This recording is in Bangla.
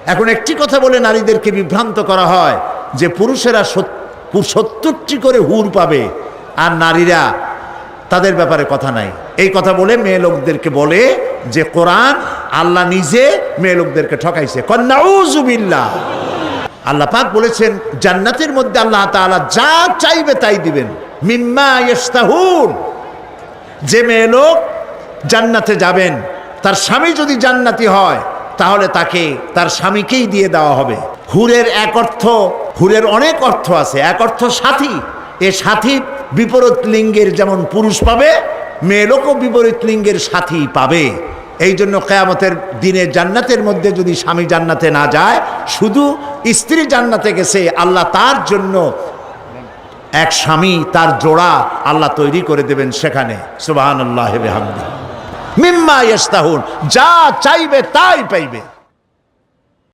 এখন একটি কথা বলে নারীদেরকে বিভ্রান্ত করা হয় যে পুরুষেরা 70টি করে হুর পাবে আর নারীরা তাদের ব্যাপারে কথা নাই। এই কথা বলে মেয়ে লোকদেরকে বলে যে কোরআন আল্লাহ নিজে মেয়ে লোকদেরকে ঠকাইছে। নাউযুবিল্লাহ। আল্লাহ পাক বলেছেন জান্নাতের মধ্যে আল্লাহ তাআলা যা চাইবে তাই দিবেন। মিম্মা ইয়াশতাহুন। যে মেয়ে লোক জান্নাতে যাবেন তার স্বামী যদি জান্নাতি হয় তাহলে তাকে তার স্বামীকেই দিয়ে দেওয়া হবে। হুরের এক অর্থ, হুরের অনেক অর্থ আছে। এক অর্থ সাথী। এ সাথী বিপরীত লিঙ্গের যেমন পুরুষ পাবে, মেয়ে লোকও বিপরীত লিঙ্গের সাথী পাবে। এই জন্য কিয়ামতের দিনে জান্নাতের মধ্যে যদি স্বামী জান্নাতে না যায়, শুধু স্ত্রী জান্নাতে গেছে, আল্লাহ তার জন্য এক স্বামী, তার জোড়া আল্লাহ তৈরি করে দেবেন সেখানে। সুবহানাল্লাহি ওয়া বিহামদিহি। মিম্মা ইয়াশতাহুন। যা চাইবে তাই পাইবে।